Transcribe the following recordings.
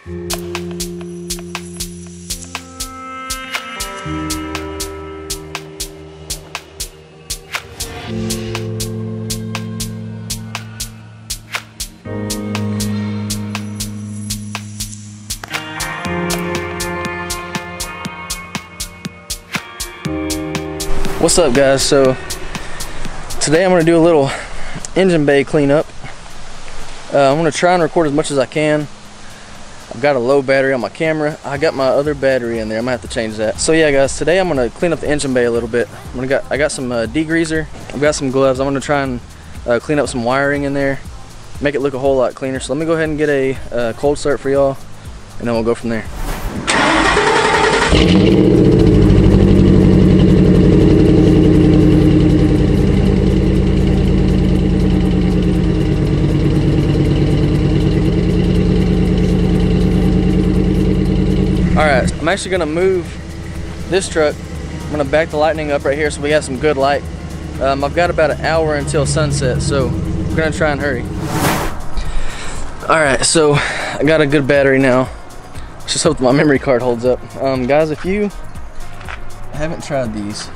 What's up, guys? So today I'm going to do a little engine bay cleanup. I'm going to try and record as much as I can. I've got a low battery on my camera. I got my other battery in there. I'm going to have to change that. So yeah, guys, today I'm going to clean up the engine bay a little bit. I got some degreaser. I've got some gloves. I'm going to try and clean up some wiring in there, make it look a whole lot cleaner. So let me go ahead and get a cold start for y'all, and then we'll go from there. Alright, I'm actually going to move this truck. I'm going to back the lightning up right here so we have some good light. I've got about an hour until sunset, so we're going to try and hurry. Alright, so I got a good battery now. Just hope my memory card holds up. Guys, if you haven't tried these,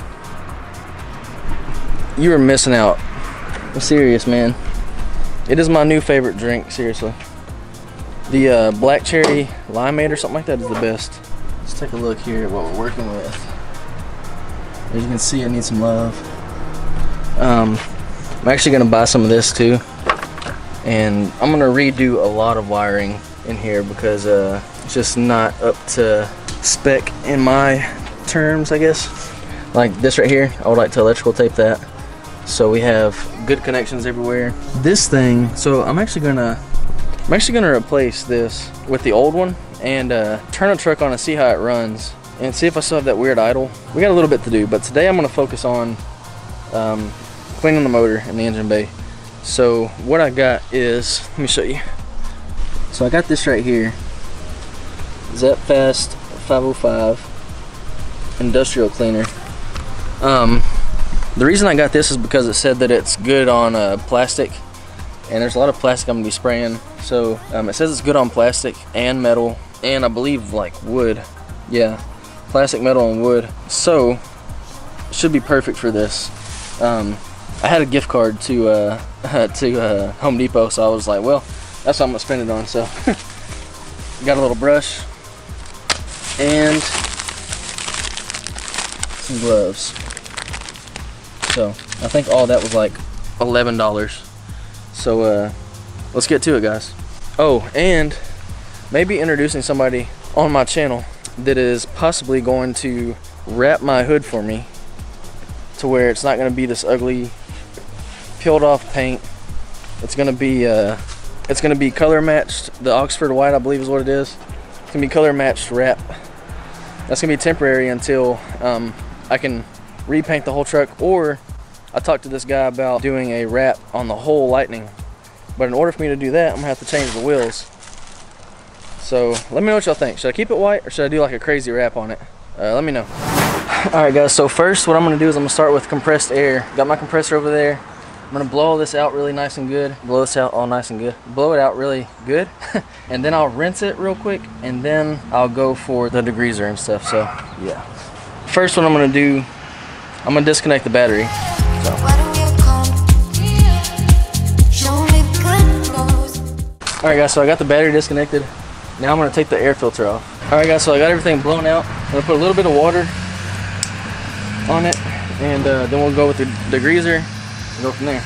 you are missing out. I'm serious, man. It is my new favorite drink, seriously. The black cherry limeade or something like that is the best. Let's take a look here at what we're working with. As you can see, I need some love. I'm actually gonna buy some of this too, and I'm gonna redo a lot of wiring in here because it's just not up to spec in my terms, I guess. Like this right here, I would like to electrical tape that so we have good connections everywhere. This thing, so I'm actually gonna replace this with the old one and turn the truck on and see how it runs and see if I still have that weird idle. We got a little bit to do, but today I'm going to focus on cleaning the motor and the engine bay. So what I got is, let me show you. So I got this right here, Zepfast 505 industrial cleaner. The reason I got this is because it said that it's good on plastic, and there's a lot of plastic I'm gonna be spraying. So it says it's good on plastic and metal, and I believe like wood. Yeah, plastic, metal, and wood. So it should be perfect for this. I had a gift card to Home Depot, so I was like, well, that's what I'm gonna spend it on. So got a little brush and some gloves. So I think all that was like $11. So let's get to it, guys. Oh, and maybe introducing somebody on my channel that is possibly going to wrap my hood for me to where it's not going to be this ugly peeled off paint. It's going to be color matched. The Oxford white, I believe, is what it is. It's going to be color matched wrap. That's going to be temporary until I can repaint the whole truck, or I talked to this guy about doing a wrap on the whole Lightning, but in order for me to do that, I'm gonna have to change the wheels. So let me know what y'all think. Should I keep it white or should I do like a crazy wrap on it? Let me know. Alright, guys, so first what I'm gonna do is I'm gonna start with compressed air. Got my compressor over there. I'm gonna blow all this out really nice and good. Blow this out all nice and good. Blow it out really good. And then I'll rinse it real quick, and then I'll go for the degreaser and stuff. So yeah. First, what I'm gonna do, I'm gonna disconnect the battery. Alright, guys, so I got the battery disconnected. Now I'm going to take the air filter off. Alright, guys, so I got everything blown out. I'm going to put a little bit of water on it, and then we'll go with the degreaser and go from there.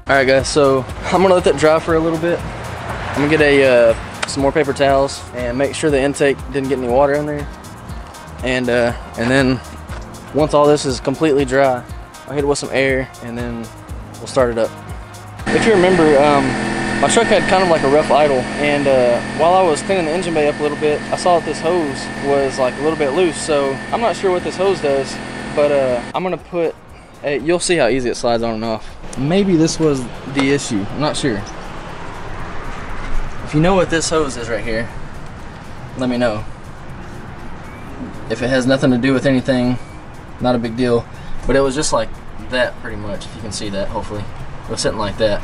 Alright, guys, so I'm gonna let that dry for a little bit. I'm gonna get some more paper towels and make sure the intake didn't get any water in there. And then once all this is completely dry, I'll hit it with some air and then we'll start it up. If you remember, My truck had kind of like a rough idle, and while I was cleaning the engine bay up a little bit, I saw that this hose was like a little bit loose. So I'm not sure what this hose does, but I'm gonna put, you'll see how easy it slides on and off. Maybe this was the issue, I'm not sure. If you know what this hose is right here, let me know. If it has nothing to do with anything, not a big deal. But it was just like that pretty much, if you can see that, hopefully. It was sitting like that.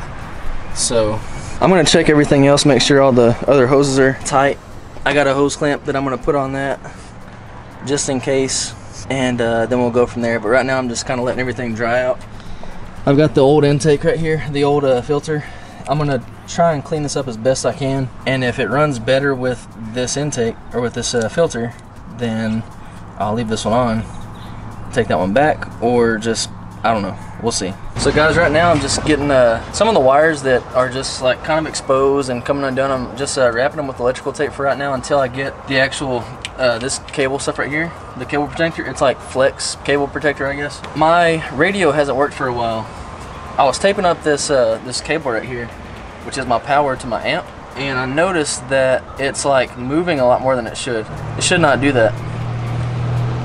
So I'm gonna check everything else, make sure all the other hoses are tight. I got a hose clamp that I'm gonna put on that just in case, and then we'll go from there. But right now I'm just kind of letting everything dry out. I've got the old intake right here, the old filter. I'm gonna try and clean this up as best I can, and if it runs better with this intake or with this filter, then I'll leave this one on, take that one back, or just, I don't know, we'll see. So guys, right now I'm just getting some of the wires that are just like kind of exposed and coming undone. I'm just wrapping them with electrical tape for right now until I get the actual this cable stuff right here, the cable protector. It's like flex cable protector, I guess. My radio hasn't worked for a while. I was taping up this this cable right here, which is my power to my amp, and I noticed that it's like moving a lot more than it should. It should not do that.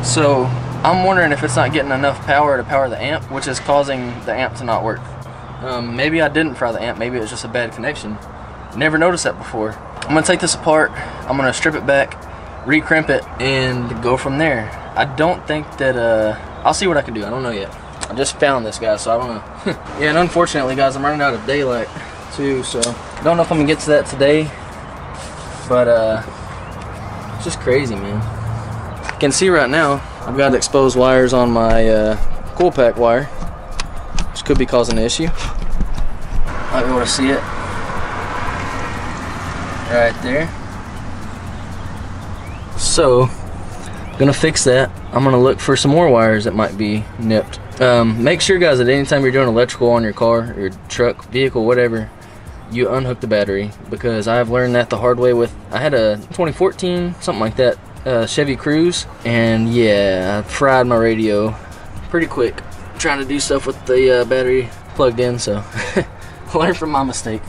So I'm wondering if it's not getting enough power to power the amp, which is causing the amp to not work. Maybe I didn't fry the amp, maybe it was just a bad connection. Never noticed that before. I'm gonna take this apart, I'm gonna strip it back, re-crimp it, and go from there. I don't think that, I'll see what I can do, I don't know yet. I just found this, guys, so I don't know. Yeah, and unfortunately, guys, I'm running out of daylight too, so I don't know if I'm gonna get to that today, but it's just crazy, man. You can see right now I've got exposed wires on my coil pack wire, which could be causing an issue. Might be able to see it right there. So gonna fix that. I'm gonna look for some more wires that might be nipped. Make sure, guys, that anytime you're doing electrical on your car, your truck, vehicle, whatever, you unhook the battery, because I've learned that the hard way with, I had a 2014, something like that, Chevy Cruise, and yeah, I fried my radio pretty quick trying to do stuff with the battery plugged in, so learn from my mistake.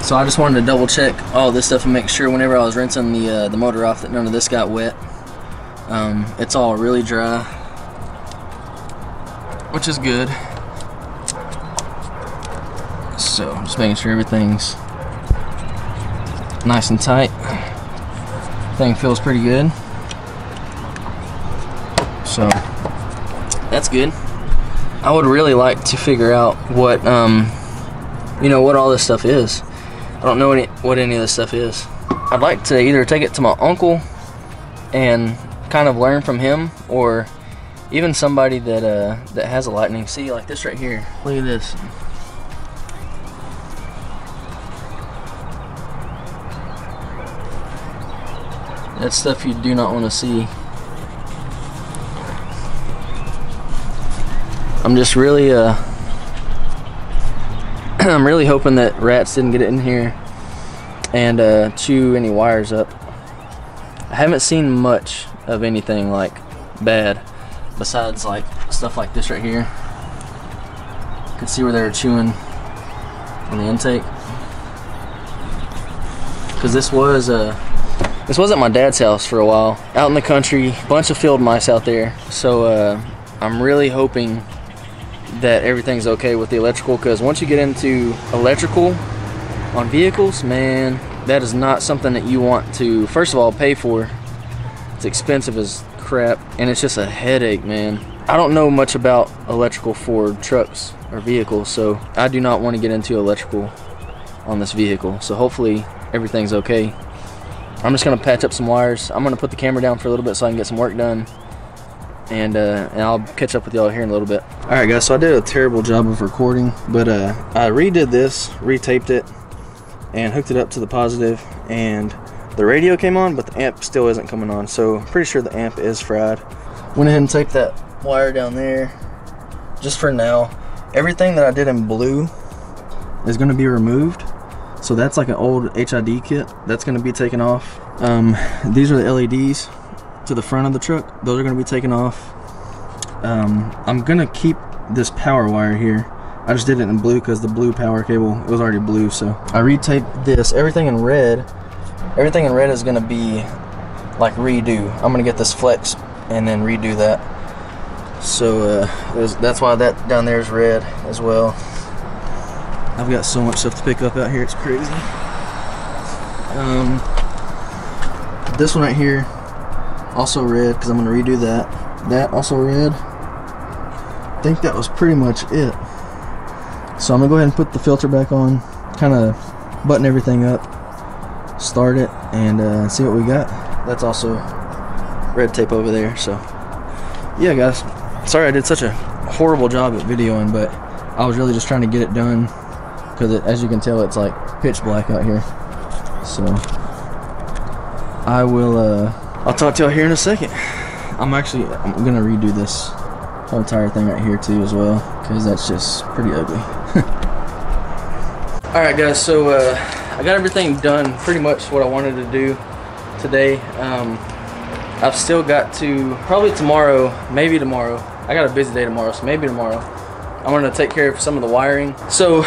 So I just wanted to double check all this stuff and make sure whenever I was rinsing the motor off that none of this got wet. It's all really dry, which is good. So I'm just making sure everything's nice and tight. Thing feels pretty good. So that's good. I would really like to figure out what you know, what all this stuff is. I don't know what any of this stuff is. I'd like to either take it to my uncle and kind of learn from him, or even somebody that that has a lightning. See, like this right here. Look at this. That's stuff you do not want to see. I'm just really I'm really hoping that rats didn't get it in here and chew any wires up. I haven't seen much of anything like bad besides like stuff like this right here. You can see where they were chewing on the intake, because this was at my dad's house for a while, out in the country, bunch of field mice out there. So I'm really hoping that everything's okay with the electrical, because once you get into electrical on vehicles, man, that is not something that you want to, first of all, pay for. It's expensive as crap, and it's just a headache, man. I don't know much about electrical for trucks or vehicles, so I do not want to get into electrical on this vehicle. So hopefully everything's okay. I'm just gonna patch up some wires. I'm gonna put the camera down for a little bit so I can get some work done, and I'll catch up with y'all here in a little bit. All right, guys, so I did a terrible job of recording, but I redid this, retaped it, and hooked it up to the positive, and the radio came on, but the amp still isn't coming on, so I'm pretty sure the amp is fried. Went ahead and taped that wire down there, just for now. Everything that I did in blue is gonna be removed. So that's like an old HID kit that's going to be taken off. These are the LEDs to the front of the truck. Those are going to be taken off. I'm going to keep this power wire here I just did it in blue because the blue power cable, it was already blue. So I retaped this. Everything in red is gonna be like redo. I'm gonna get this flex and then redo that. So that's why that down there is red as well. I've got so much stuff to pick up out here, it's crazy. This one right here, also red because I'm gonna redo that. That also red. I think that was pretty much it. So I'm gonna go ahead and put the filter back on, kind of button everything up, start it, and see what we got. That's also red tape over there. So yeah, guys, sorry I did such a horrible job at videoing, but I was really just trying to get it done because as you can tell, it's like pitch black out here. So I'll talk to y'all here in a second. I'm gonna redo this whole tire thing right here too as well, because that's just pretty ugly. Alright guys, so I got everything done, pretty much what I wanted to do today. I've still got to, probably tomorrow, maybe tomorrow, I got a busy day tomorrow, so maybe tomorrow I'm gonna take care of some of the wiring. So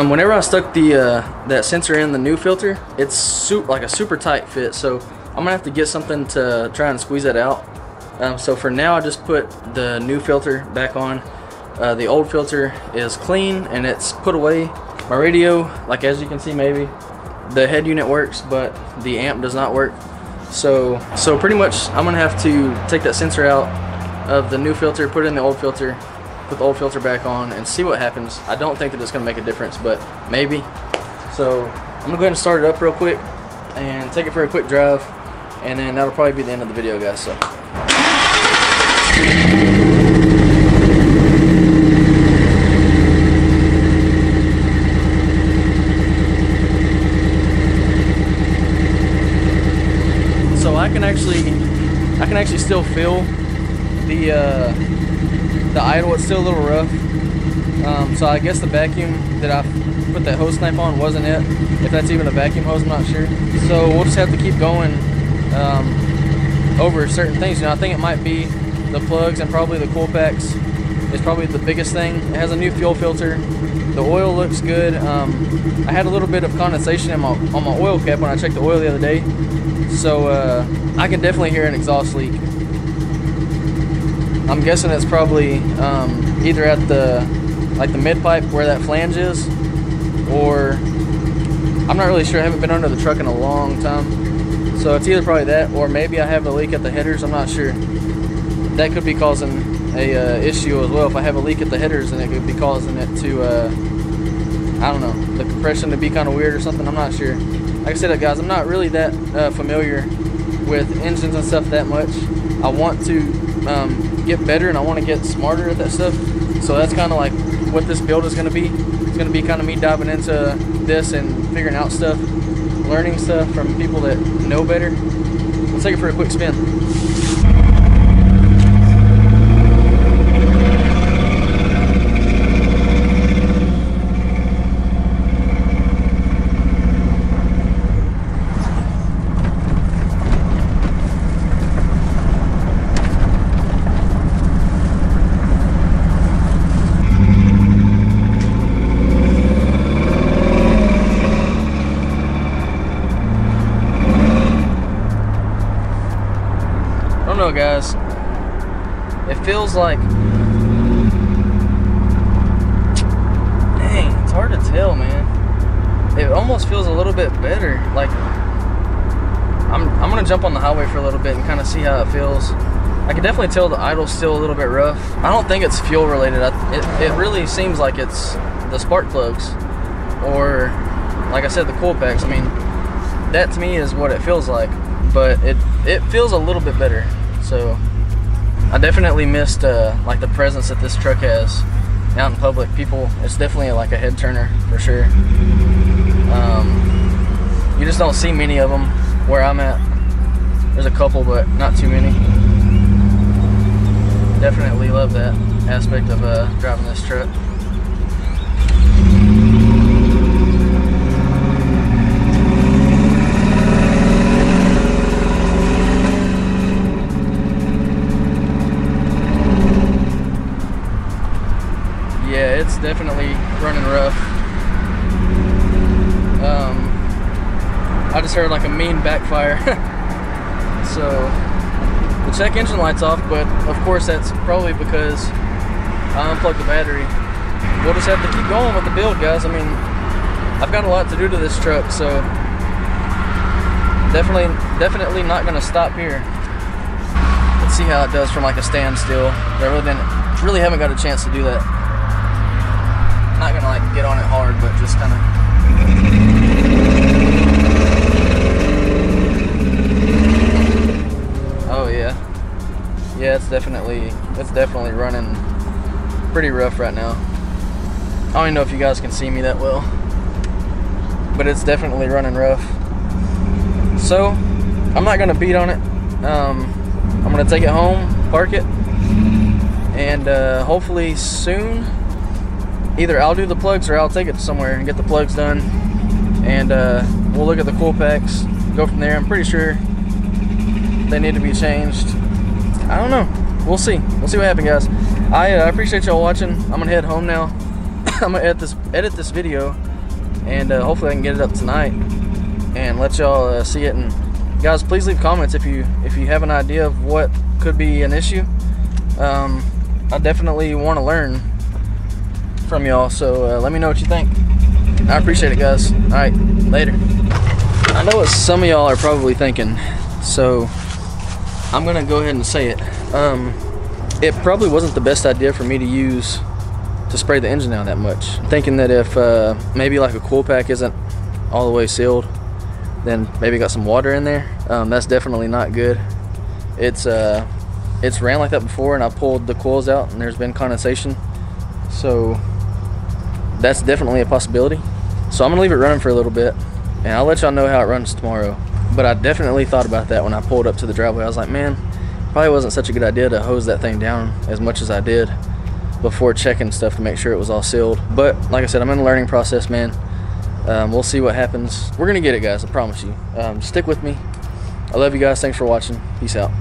whenever I stuck the that sensor in the new filter, it's like a super tight fit, so I'm gonna have to get something to try and squeeze that out. So for now, I just put the new filter back on. The old filter is clean and it's put away. My radio, like as you can see, maybe the head unit works, but the amp does not work. So pretty much I'm gonna have to take that sensor out of the new filter, put it in the old filter, put the old filter back on, and see what happens. I don't think that it's gonna make a difference, but maybe. So I'm gonna go ahead and start it up real quick and take it for a quick drive, and then that'll probably be the end of the video, guys. So. So I can actually still feel the idle. It's still a little rough. So I guess the vacuum that I put that hose clamp on wasn't it. If that's even a vacuum hose, I'm not sure. So we'll just have to keep going over certain things. You know, I think it might be the plugs and probably the coil packs is probably the biggest thing. It has a new fuel filter. The oil looks good. I had a little bit of condensation on my oil cap when I checked the oil the other day. So I can definitely hear an exhaust leak. I'm guessing it's probably either at the mid pipe where that flange is, or I'm not really sure. I haven't been under the truck in a long time, so it's either probably that, or maybe I have a leak at the headers. I'm not sure. That could be causing a issue as well. If I have a leak at the headers, then it could be causing it to I don't know, the compression to be kind of weird or something. I'm not sure. Like I said, guys, I'm not really that familiar with engines and stuff that much. I want to get better and I want to get smarter at that stuff. So that's kind of like what this build is going to be. It's going to be kind of me diving into this and figuring out stuff, learning stuff from people that know better. Let's take it for a quick spin. Guys, it feels like, dang, it's hard to tell, man. It almost feels a little bit better. Like I'm gonna jump on the highway for a little bit and kind of see how it feels. I can definitely tell the idle's still a little bit rough. I don't think it's fuel related. It really seems like it's the spark plugs, or like I said, the coil packs. I mean, that to me is what it feels like, but it feels a little bit better. So I definitely missed like the presence that this truck has out in public. People, it's definitely like a head turner for sure. You just don't see many of them where I'm at. There's a couple, but not too many. Definitely love that aspect of driving this truck. Yeah, it's definitely running rough. I just heard like a mean backfire. So the check engine light's off, but of course that's probably because I unplugged the battery. We'll just have to keep going with the build, guys. I mean, I've got a lot to do to this truck, so definitely not gonna stop here. Let's see how it does from like a standstill. I really haven't got a chance to do that. Not gonna like get on it hard, but just kind of. Oh yeah, yeah. It's definitely running pretty rough right now. I don't even know if you guys can see me that well, but it's definitely running rough. So I'm not gonna beat on it. I'm gonna take it home, park it, and hopefully soon either I'll do the plugs or I'll take it somewhere and get the plugs done, and we'll look at the coil packs, go from there. I'm pretty sure they need to be changed. I don't know. We'll see what happens, guys. I appreciate y'all watching. I'm gonna head home now. I'm gonna edit this video, and hopefully I can get it up tonight and let y'all see it. And guys, please leave comments if you have an idea of what could be an issue. I definitely want to learn from y'all, so let me know what you think. I appreciate it, guys. All right, later. I know what some of y'all are probably thinking, so I'm gonna go ahead and say it. It probably wasn't the best idea for me to use to spray the engine down that much. I'm thinking that if maybe like a coil pack isn't all the way sealed, then maybe got some water in there. That's definitely not good. It's ran like that before, and I pulled the coils out and there's been condensation, so that's definitely a possibility. So I'm gonna leave it running for a little bit, and I'll let y'all know how it runs tomorrow. But I definitely thought about that when I pulled up to the driveway. I was like, man, probably wasn't such a good idea to hose that thing down as much as I did before checking stuff to make sure it was all sealed. But like I said, I'm in the learning process, man. We'll see what happens. We're gonna get it, guys, I promise you. Stick with me. I love you guys. Thanks for watching. Peace out.